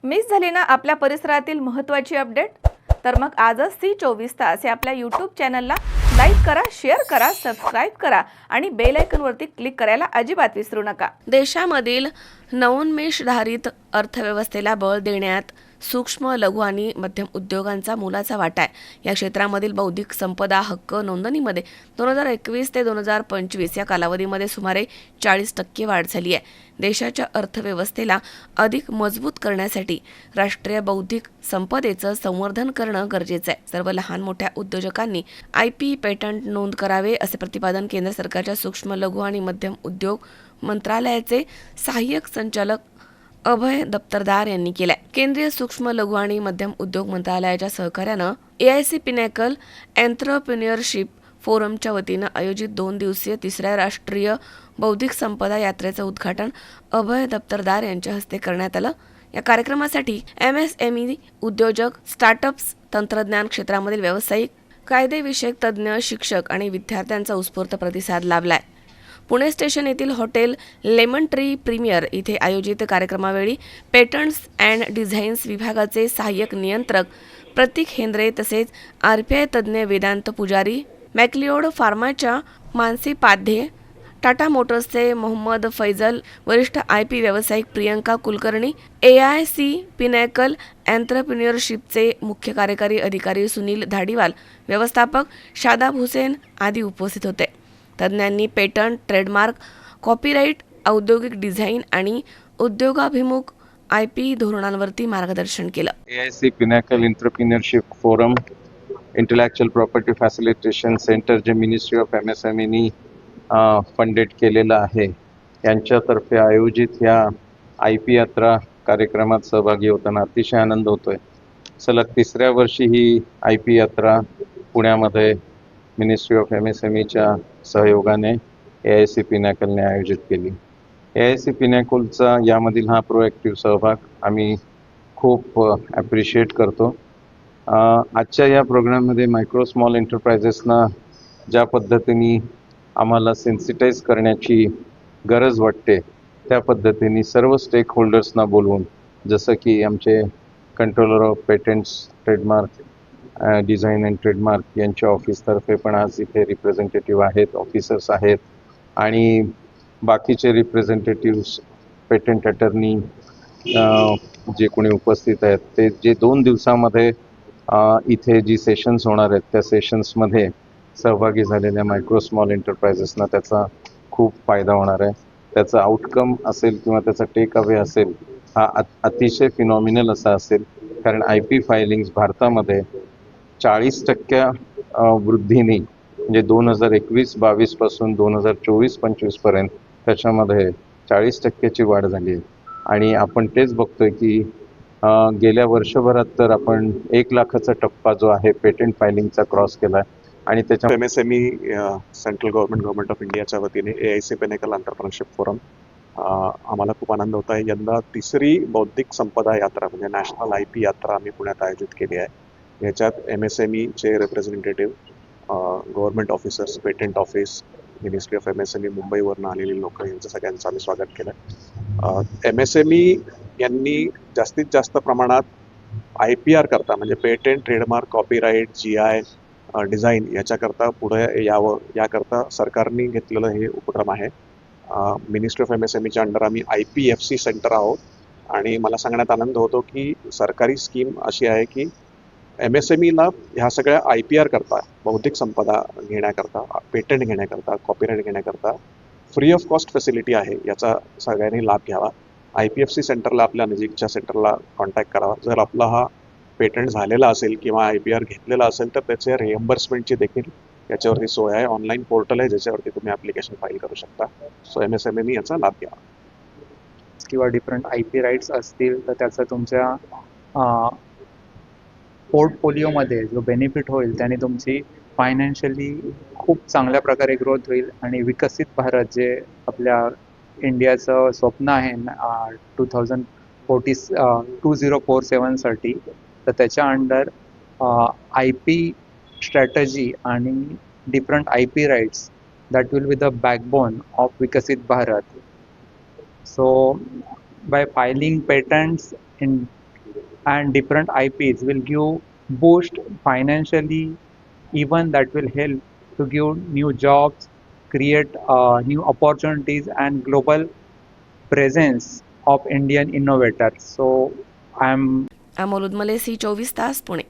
Miss झाली ना आपल्या परिसरातील महत्त्वाची अपडेट? तर मग आजच C24 तास या आपल्या यूट्यूब चॅनलला लाईक करा, शेअर करा, सबस्क्राईब करा आणि बेल आयकॉनवरती क्लिक करायला अजिबात विसरू नका. देशामधील नवोन्मेषधारित अर्थव्यवस्थेला बळ देण्यात सूक्ष्म, लघु आणि मध्यम उद्योगांचा मोलाचा वाटा आहे. या क्षेत्रामधील बौद्धिक संपदा हक्क नोंदणीमध्ये 2021 ते 2025 या कालावधीमध्ये सुमारे 40% वाढ झाली आहे. देशाच्या अर्थव्यवस्थेला अधिक मजबूत करण्यासाठी राष्ट्रीय बौद्धिक संपदेचं संवर्धन करणं गरजेचं आहे. सर्व लहान मोठ्या उद्योजकांनी IP पेटंट नोंद करावे, असे प्रतिपादन केंद्र सरकारच्या सूक्ष्म, लघु आणि मध्यम उद्योग मंत्रालयाचे सहाय्यक संचालक अभय दप्तरदार यांनी केलाय. केंद्रीय सूक्ष्म, लघु आणि मध्यम उद्योग मंत्रालयाच्या सहकार्यानं AIC पिनॅकल एंटरप्रेन्युअरशिप फोरमच्या वतीनं आयोजित 2 दिवसीय 3ऱ्या राष्ट्रीय बौद्धिक संपदा यात्रेचं उद्घाटन अभय दप्तरदार यांच्या हस्ते करण्यात आलं. या कार्यक्रमासाठी MSME उद्योजक, स्टार्टअप्स, तंत्रज्ञान क्षेत्रामधील व्यावसायिक, कायदेविषयक तज्ज्ञ, शिक्षक आणि विद्यार्थ्यांचा उत्स्फूर्त प्रतिसाद लाभलाय. पुणे स्टेशन येथील हॉटेल लेमन ट्री प्रीमियर इथे आयोजित कार्यक्रमावेळी पेटंट्स अँड डिझाईन्स विभागाचे सहाय्यक नियंत्रक प्रतीक हेंद्रे तसेच RPI तज्ज्ञ वेदांत पुजारी, मॅक्लिओड फार्माच्या मानसी पाध्ये, टाटा मोटर्सचे मोहम्मद फैजल, वरिष्ठ IP व्यावसायिक प्रियंका कुलकर्णी, AIC पिनॅकल एंटरप्रेन्युअरशिपचे मुख्य कार्यकारी अधिकारी सुनील धाडीवाल, व्यवस्थापक शादाब हुसेन आदी उपस्थित होते. तज्ज्ञांनी पेटंट, ट्रेडमार्क, कॉपीराईट, औद्योगिक डिझाईन आणि उद्योगाभिमुख IP धोरणांवरती मार्गदर्शन केलं. AIC pinnacle entrepreneurship forum, intellectual property facilitation centre जे मिनिस्ट्री ऑफ MSME फंडेड केलेलं आहे, यांच्यातर्फे आयोजित ह्या IP यात्रा कार्यक्रमात सहभागी होताना अतिशय आनंद होतोय. सलग 3ऱ्या वर्षी ही IP यात्रा पुण्यामध्ये मिनिस्ट्री ऑफ MSMEच्या सहयोगाने AIC पिनॅकलने आयोजित केली. AIC पिनॅकलचा यामधील हा प्रोएक्टिव्ह सहभाग आम्ही खूप ॲप्रिशिएट करतो. आजच्या या प्रोग्राममध्ये मायक्रो स्मॉल एंटरप्राइजेसना ज्या पद्धतीने आम्हाला सेन्सिटाईज करण्याची गरज वाटते, त्या पद्धतीने सर्व स्टेक होल्डर्सना बोलवून, जसं की आमचे controller of patents, trademark, design and trademark यांच्या ऑफिसतर्फे पण आज इथे रिप्रेझेंटेटिव्ह आहेत, ऑफिसर्स आहेत आणि बाकीचे रिप्रेझेंटेटिव्स, पेटंट अटर्नी जे कोणी उपस्थित आहेत, ते जे 2 दिवसामध्ये इथे जी सेशन्स होणार आहेत, त्या सेशन्समध्ये सहभागी झालेल्या मायक्रो स्मॉल एंटरप्राइजेसना त्याचा खूप फायदा होणार आहे. त्याचा आउटकम असेल किंवा त्याचा टेक अवे असेल, हा अतिशय फिनॉमिनल असा असेल. कारण IP फायलिंग्स भारतामध्ये 40% वृद्धीने, म्हणजे 2021-22 पासून 2024-25 पर्यंत त्याच्यामध्ये 40%ची वाढ झाली आहे. आणि आपण तेच बघतोय की गेल्या वर्षभरात तर आपण 1 लाखाचा टप्पा जो आहे पेटंट फायलिंगचा क्रॉस केला आणि त्याच्या MSME सेंट्रल गव्हर्नमेंट ऑफ इंडियाच्या वतीने AIC पिनॅकल एंटरप्रेन्योरशिप फोरम आम्हाला खूप आनंद होत आहे. यंदा 3री बौद्धिक संपदा यात्रा म्हणजे नॅशनल IP यात्रा आम्ही पुण्यात आयोजित केली आहे. याच्यात MSMEचे representative, government officers, patent office, ministry of MSME मुंबईवरून आलेली लोक, यांचं सगळ्यांचं आम्ही स्वागत केलं. MSME यांनी जास्तीत जास्त प्रमाणात IPR करता, म्हणजे patent, trademark, copyright, GI, design याच्याकरता पुढे यावं, याकरता सरकारने घेतलेलं हे उपक्रम आहे. मिनिस्ट्री ऑफ MSMEच्या अंडर आम्ही IPFC सेंटर आहोत आणि मला सांगण्यात आनंद होतो की सरकारी स्कीम अशी आहे की MSMEला ह्या सगळ्या IPR करता, बौद्धिक संपदा घेण्याकरता, पेटंट घेण्याकरता, कॉपीराईट घेण्याकरता फ्री ऑफ कॉस्ट फॅसिलिटी आहे. याचा सगळ्यांनी लाभ घ्यावा. IPFC सेंटरला, आपल्या नजीकच्या सेंटरला कॉन्टॅक्ट करावा. जर आपला हा पेटंट झालेला असेल किंवा IPR घेतलेला असेल तर त्याचे रिएम्बर्समेंटची देखील याच्यावरती सोय आहे. ऑनलाईन पोर्टल आहे ज्याच्यावरती तुम्ही ॲप्लिकेशन फाईल करू शकता. सो MSME याचा लाभ घ्यावा. किंवा डिफरंट IP राईट्स असतील तर त्याचा तुमच्या पोर्टफोलिओमध्ये जो बेनिफिट होईल त्याने तुमची फायनान्शियली खूप चांगल्या प्रकारे ग्रोथ होईल आणि विकसित भारत जे आपल्या इंडियाचं स्वप्न आहे 2047साठी, तर त्याच्या अंडर IP स्ट्रॅटजी आणि different IP rights that will be the backbone of विकसित Bharat. So by filing patents in and different IPs will give boost financially, even that will help to give new jobs, create new opportunities and global presence of Indian innovators. So I'm Amol Udmale, Zee 24 Taas, Pune.